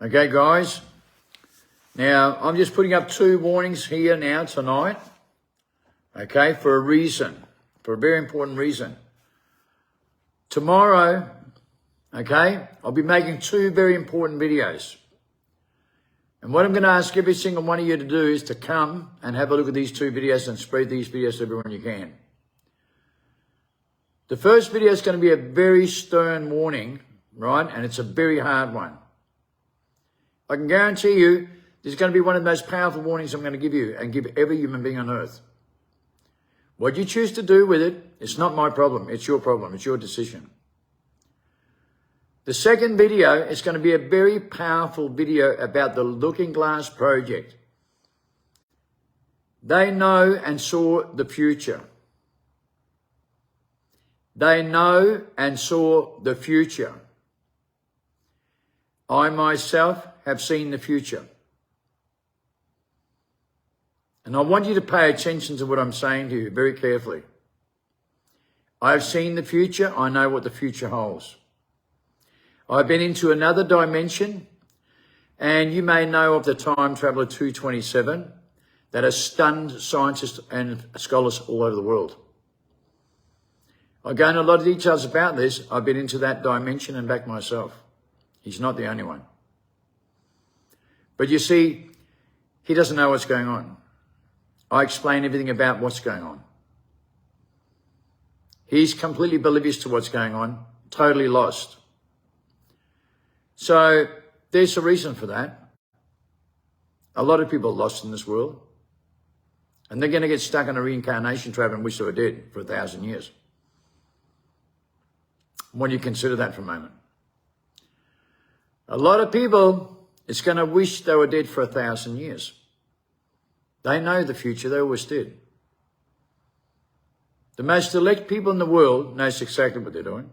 Okay, guys. Now, I'm just putting up 2 warnings here now tonight. Okay, for a reason. For a very important reason. Tomorrow, okay, I'll be making 2 very important videos. And what I'm going to ask every single one of you to do is to come and have a look at these 2 videos and spread these videos to everyone you can. The first video is going to be a very stern warning, right? And it's a very hard one. I can guarantee you this is going to be one of the most powerful warnings I'm going to give you and give every human being on earth. What you choose to do with it, it's not my problem. It's your problem. It's your decision. The second video is going to be a very powerful video about the Looking Glass Project. They know and saw the future. They know and saw the future. I myself have seen the future. And I want you to pay attention to what I'm saying to you very carefully. I've seen the future. I know what the future holds. I've been into another dimension, and you may know of the Time Traveller 227 that has stunned scientists and scholars all over the world. I go into a lot of details about this. I've been into that dimension and back myself. He's not the only one. But you see, he doesn't know what's going on. I explain everything about what's going on. He's completely oblivious to what's going on, totally lost. So there's a reason for that. A lot of people are lost in this world. And they're going to get stuck in a reincarnation trap and wish they were dead for 1,000 years. When you consider that for a moment. A lot of people, it's going to wish they were dead for 1,000 years. They know the future. They always did. The most elect people in the world knows exactly what they're doing.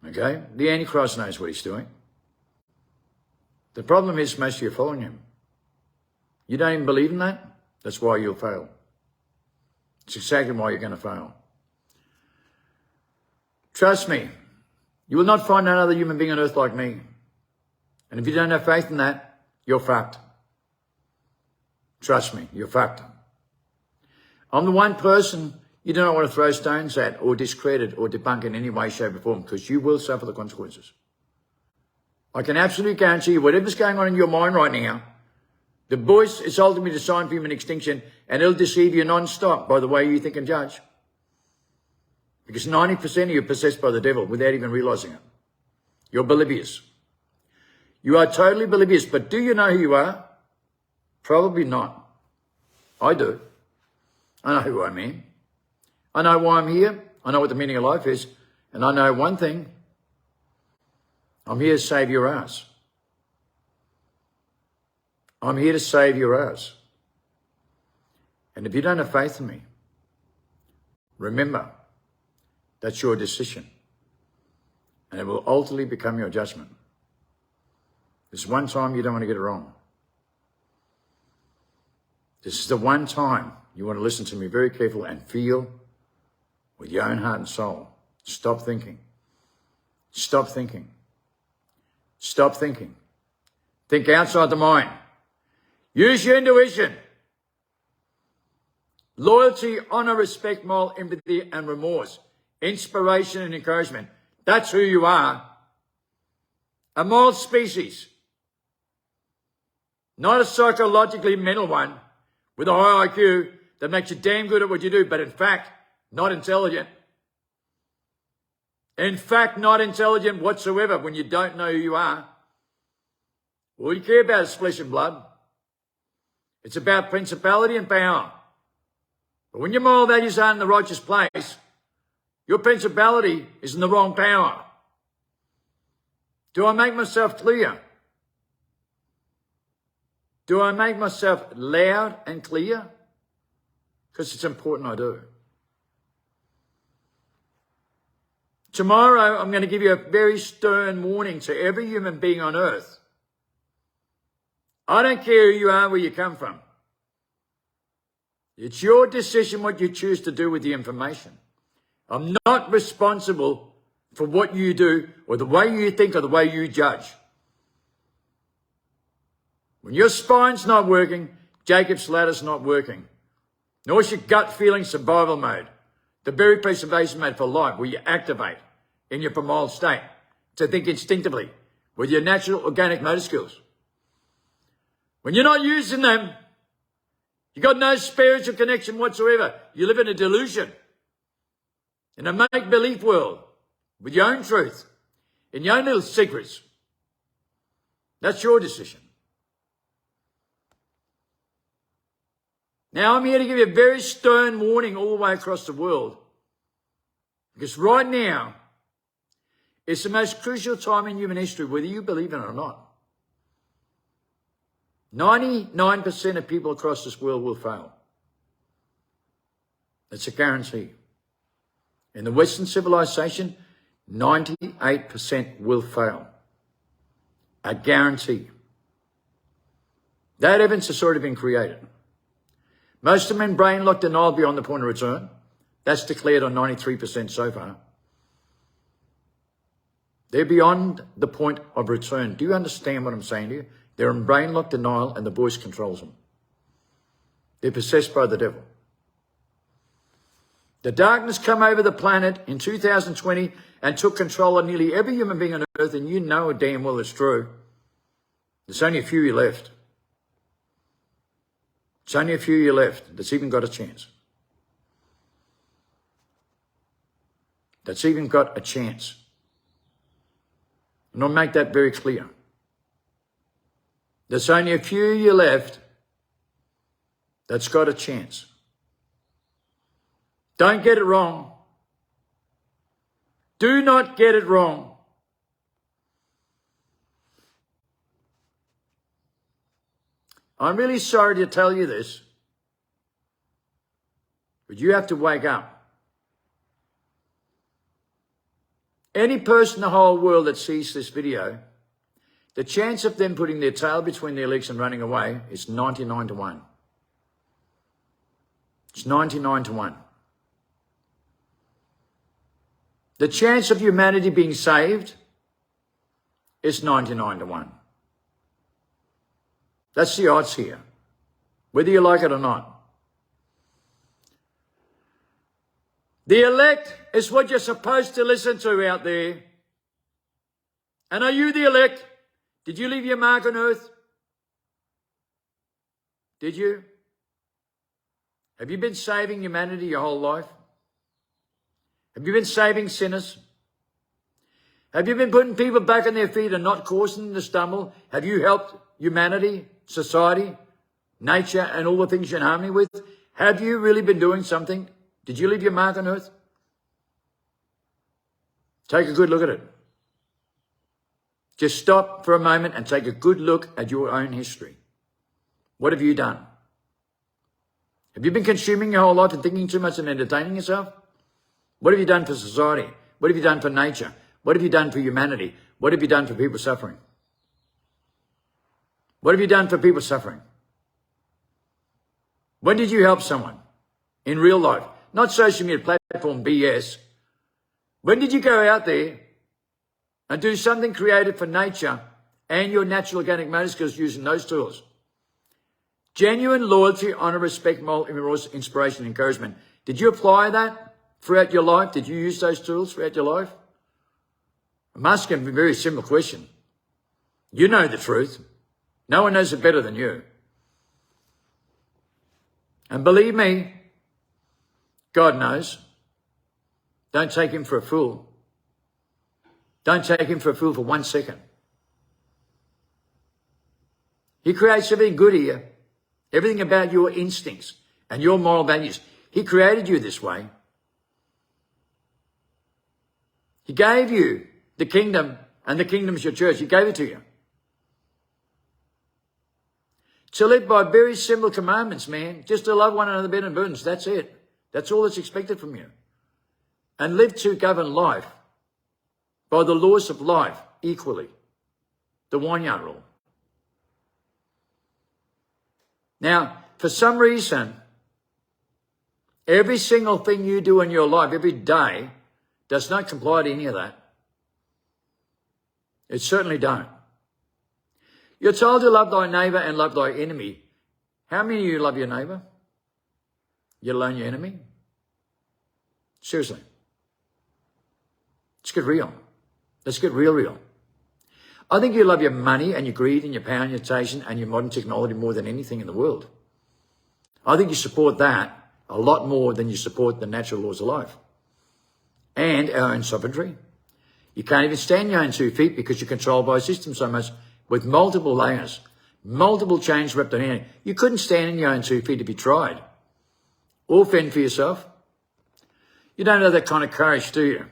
Okay? The Antichrist knows what he's doing. The problem is most of you are following him. You don't even believe in that? That's why you'll fail. It's exactly why you're going to fail. Trust me, you will not find another human being on earth like me. And if you don't have faith in that, you're fucked. Trust me, you're fucked. I'm the one person you do not want to throw stones at or discredit or debunk in any way, shape or form, because you will suffer the consequences. I can absolutely guarantee you whatever's going on in your mind right now, the voice is ultimately designed for human extinction, and it'll deceive you non-stop by the way you think and judge. Because 90% of you are possessed by the devil without even realizing it. You're oblivious. You are totally oblivious, but do you know who you are? Probably not. I do. I know who I am. I know why I'm here. I know what the meaning of life is. And I know one thing. I'm here to save your ass. I'm here to save your ass. And if you don't have faith in me, remember, that's your decision. And it will ultimately become your judgment. There's one time you don't want to get it wrong. This is the one time you want to listen to me very carefully and feel with your own heart and soul. Stop thinking. Stop thinking. Stop thinking. Think outside the mind. Use your intuition. Loyalty, honor, respect, moral, empathy, and remorse. Inspiration and encouragement. That's who you are. A moral species. Not a psychologically mental one with a high IQ that makes you damn good at what you do, but in fact, not intelligent. In fact, not intelligent whatsoever when you don't know who you are. All you care about is flesh and blood. It's about principality and power. But when your moral values are in the righteous place, your principality is in the wrong power. Do I make myself clear? Do I make myself loud and clear? Because it's important I do. Tomorrow, I'm going to give you a very stern warning to every human being on earth. I don't care who you are, where you come from. It's your decision what you choose to do with the information. I'm not responsible for what you do or the way you think or the way you judge. When your spine's not working, Jacob's ladder's not working. Nor is your gut feeling survival mode, the very preservation mode for life, where you activate in your primal state to think instinctively with your natural organic motor skills. When you're not using them, you've got no spiritual connection whatsoever. You live in a delusion, in a make-believe world, with your own truth, in your own little secrets. That's your decision. Now, I'm here to give you a very stern warning all the way across the world, because right now, it's the most crucial time in human history, whether you believe in it or not. 99% of people across this world will fail. It's a guarantee. In the Western civilization, 98% will fail. A guarantee. That evidence has already been created. Most of them in brain-locked denial beyond the point of return. That's declared on 93% so far. They're beyond the point of return. Do you understand what I'm saying to you? They're in brain-locked denial and the voice controls them. They're possessed by the devil. The darkness came over the planet in 2020 and took control of nearly every human being on earth, and you know damn well it's true. There's only a few you left. It's only a few you left that's even got a chance. That's even got a chance. And I'll make that very clear. There's only a few you left that's got a chance. Don't get it wrong. Do not get it wrong. I'm really sorry to tell you this, but you have to wake up. Any person in the whole world that sees this video, the chance of them putting their tail between their legs and running away is 99 to 1. It's 99 to 1. The chance of humanity being saved is 99 to 1. That's the odds here, whether you like it or not. The elect is what you're supposed to listen to out there. And are you the elect? Did you leave your mark on earth? Did you? Have you been saving humanity your whole life? Have you been saving sinners? Have you been putting people back on their feet and not causing them to stumble? Have you helped humanity, society, nature, and all the things you're in harmony with? Have you really been doing something? Did you leave your mark on earth? Take a good look at it. Just stop for a moment and take a good look at your own history. What have you done? Have you been consuming your whole life and thinking too much and entertaining yourself? What have you done for society? What have you done for nature? What have you done for humanity? What have you done for people suffering? What have you done for people suffering? When did you help someone in real life? Not social media platform BS. When did you go out there and do something creative for nature and your natural organic motor skills using those tools? Genuine loyalty, honor, respect, moral, inspiration, encouragement. Did you apply that throughout your life? Did you use those tools throughout your life? I'm asking a very simple question. You know the truth. No one knows it better than you. And believe me, God knows. Don't take him for a fool. Don't take him for a fool for 1 second. He creates everything good here. Everything about your instincts and your moral values. He created you this way. He gave you the kingdom, and the kingdom's your church. He gave it to you. To live by very simple commandments, man. Just to love one another better than burdens. That's it. That's all that's expected from you. And live to govern life by the laws of life equally. The Wanyard rule. Now, for some reason, every single thing you do in your life every day does not comply to any of that. It certainly don't. You're told to love thy neighbour and love thy enemy. How many of you love your neighbour? Let alone your enemy? Seriously. Let's get real. Let's get real. I think you love your money and your greed and your power and your temptation and your modern technology more than anything in the world. I think you support that a lot more than you support the natural laws of life and our own sovereignty. You can't even stand your own 2 feet because you're controlled by a system so much with multiple layers, multiple chains wrapped on you. You couldn't stand in your own 2 feet if you tried. Or fend for yourself. You don't have that kind of courage, do you?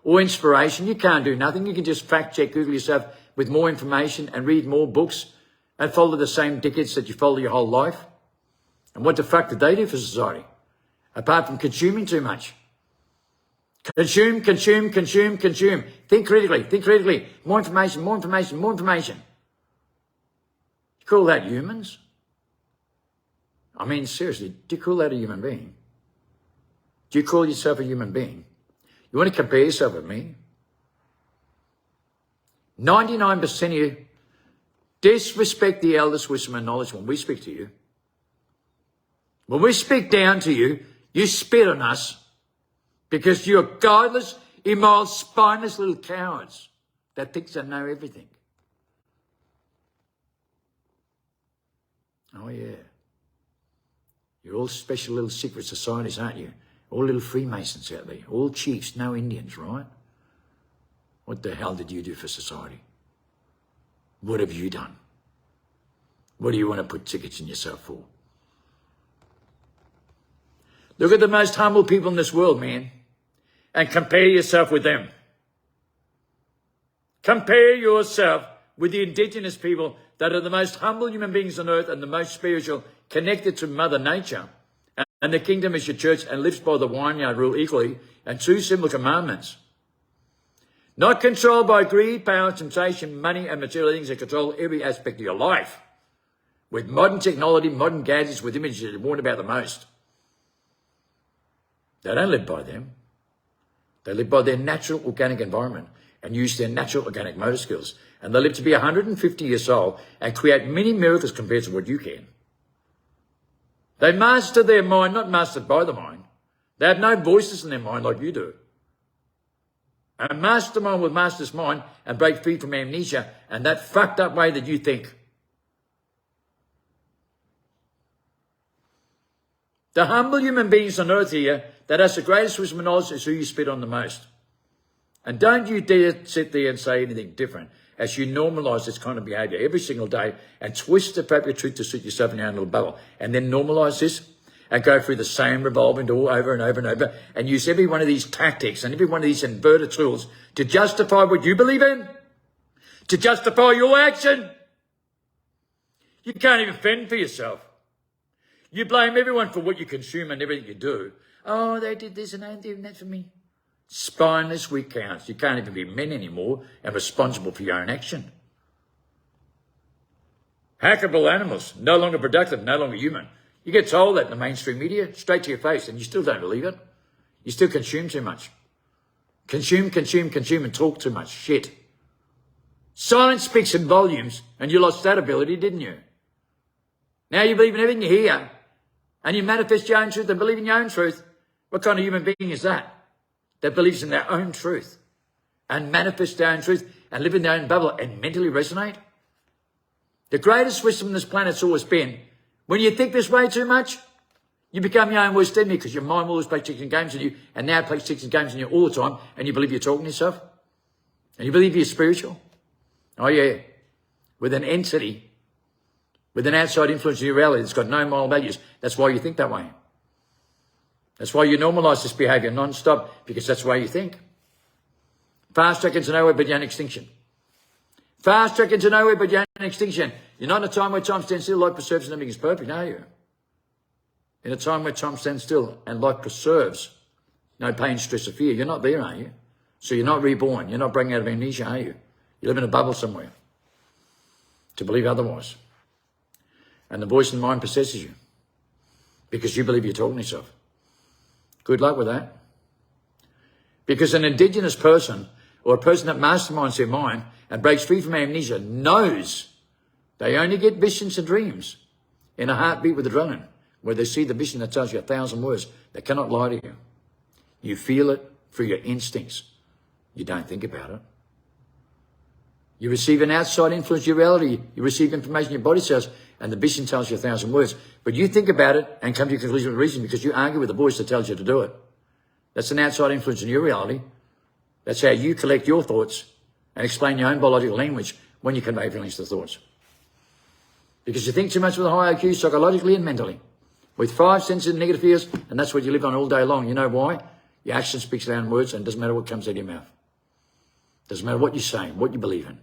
Or inspiration. You can't do nothing. You can just fact check, Google yourself with more information and read more books and follow the same dickheads that you follow your whole life. And what the fuck did they do for society? Apart from consuming too much. Consume. Think critically. More information. You call that humans? I mean, seriously, do you call that a human being? Do you call yourself a human being? You want to compare yourself with me? 99% of you disrespect the elders' wisdom and knowledge when we speak to you. When we speak down to you, you spit on us because you're godless, immoral, spineless little cowards that think they know everything. Oh, yeah. You're all special little secret societies, aren't you? All little Freemasons out there. All chiefs, no Indians, right? What the hell did you do for society? What have you done? What do you want to put tickets in yourself for? Look at the most humble people in this world, man, and compare yourself with them. Compare yourself with the indigenous people that are the most humble human beings on earth and the most spiritual, connected to Mother Nature. And the kingdom is your church and lives by the vineyard rule equally and 2 simple commandments. Not controlled by greed, power, temptation, money and material things that control every aspect of your life. With modern technology, modern gadgets, with images that you warn about the most. They don't live by them. They live by their natural organic environment and use their natural organic motor skills. And they live to be 150 years old and create many miracles compared to what you can. They master their mind, not mastered by the mind. They have no voices in their mind like you do. A mastermind will master his mind and break free from amnesia and that fucked up way that you think. The humble human beings on earth here that has the greatest wisdom and knowledge is who you spit on the most. And don't you dare sit there and say anything different as you normalise this kind of behaviour every single day and twist the fabric of truth to suit yourself in your own little bubble and then normalise this and go through the same revolving door over and over and use every one of these tactics and every one of these inverted tools to justify what you believe in, to justify your action. You can't even fend for yourself. You blame everyone for what you consume and everything you do. Oh, they did this and they did that for me. Spineless weak cowards. You can't even be men anymore and responsible for your own action. Hackable animals, no longer productive, no longer human. You get told that in the mainstream media, straight to your face, and you still don't believe it. You still consume too much. Consume, and talk too much. Shit. Silence speaks in volumes, and you lost that ability, didn't you? Now you believe in everything you hear, and you manifest your own truth and believe in your own truth. What kind of human being is that? That believes in their own truth and manifests their own truth and live in their own bubble and mentally resonate? The greatest wisdom on this planet's always been, when you think this way too much, you become your own worst enemy because your mind will always play tricks and games on you and now it plays tricks and games on you all the time and you believe you're talking to yourself and you believe you're spiritual. Oh yeah, with an entity, with an outside influence in your reality that's got no moral values. That's why you think that way. That's why you normalise this behaviour non-stop, because that's the way you think. Fast track into nowhere but your own extinction. Fast track into nowhere but your own extinction. You're not in a time where time stands still, life preserves and everything is perfect, are you? In a time where time stands still and life preserves, no pain, stress or fear, you're not there, are you? So you're not reborn. You're not breaking out of amnesia, are you? You live in a bubble somewhere to believe otherwise. And the voice in the mind possesses you because you believe you're talking to yourself. Good luck with that. Because an indigenous person or a person that masterminds their mind and breaks free from amnesia knows They only get visions and dreams in a heartbeat with adrenaline, where they see the vision that tells you 1,000 words. They cannot lie to you. You feel it through your instincts. You don't think about it. You receive an outside influence, your reality. You receive information your body says, and the vision tells you 1,000 words. But you think about it and come to a conclusion with reason because you argue with the voice that tells you to do it. That's an outside influence in your reality. That's how you collect your thoughts and explain your own biological language when you convey feelings to thoughts. Because you think too much with a high IQ psychologically and mentally. With 5 senses and negative fears, and that's what you live on all day long. You know why? Your action speaks louder than words, and it doesn't matter what comes out of your mouth. It doesn't matter what you say, what you believe in.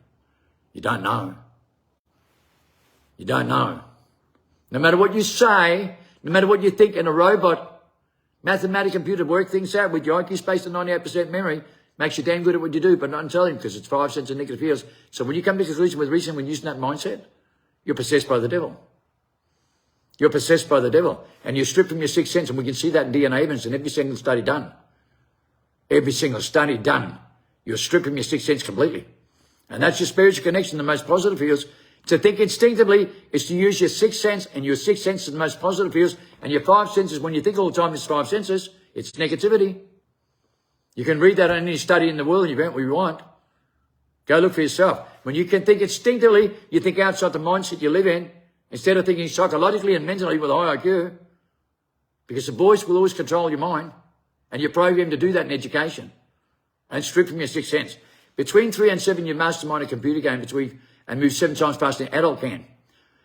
You don't know. You don't know. No matter what you say, no matter what you think in a robot, mathematic computer work things out with your IQ space to 98% memory, makes you damn good at what you do, but not intelligent because it's 5 senses and negative fears. So when you come to a conclusion with reason when using that mindset, you're possessed by the devil. You're possessed by the devil. And you're stripped from your 6th sense, and we can see that in DNA evidence in every single study done. Every single study done. You're stripped from your 6th sense completely. And that's your spiritual connection, the most positive feels. To think instinctively is to use your 6th sense, and your 6th sense is the most positive feels. And your 5 senses, when you think all the time, it's 5 senses. It's negativity. You can read that on any study in the world, and you won't what you want. Go look for yourself. When you can think instinctively, you think outside the mindset you live in, instead of thinking psychologically and mentally with a high IQ. Because the voice will always control your mind, and you're programmed to do that in education. And strip from your 6th sense. Between 3 and 7, you mastermind a computer game and move 7 times faster than an adult can.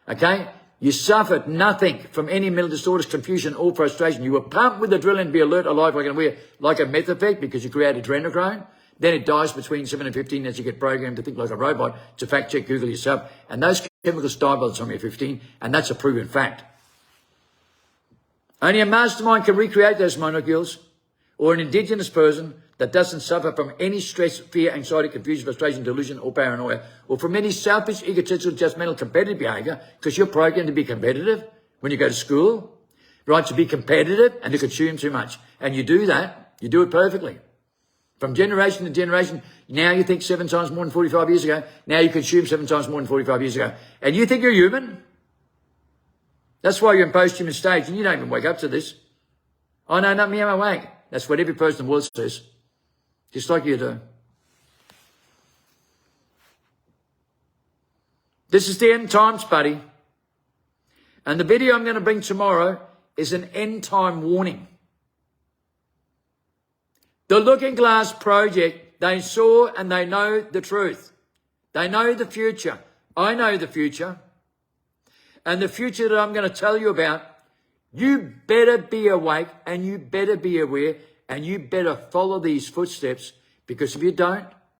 Okay? You suffered nothing from any mental disorders, confusion, or frustration. You were pumped with adrenaline, be alert, alive, like a meth effect because you create adrenochrome. Then it dies between 7 and 15 as you get programmed to think like a robot, to fact check, Google yourself. And those chemicals die by the time you're 15, and that's a proven fact. Only a mastermind can recreate those molecules, or an indigenous person that doesn't suffer from any stress, fear, anxiety, confusion, frustration, delusion, or paranoia, or from any selfish, egotistical, judgmental, competitive behavior, because you're programmed to be competitive when you go to school, right? To be competitive and to consume too much. And you do that, you do it perfectly. From generation to generation, now you think 7 times more than 45 years ago. Now you consume 7 times more than 45 years ago. And you think you're human? That's why you're in post-human stage, and you don't even wake up to this. Oh, no, not me, I'm awake. That's what every person in the world says. Just like you do. This is the end times, buddy. And the video I'm going to bring tomorrow is an end time warning. The Looking Glass Project, they saw and they know the truth. They know the future. I know the future. And the future that I'm going to tell you about, you better be awake and you better be aware and you better follow these footsteps, because if you don't,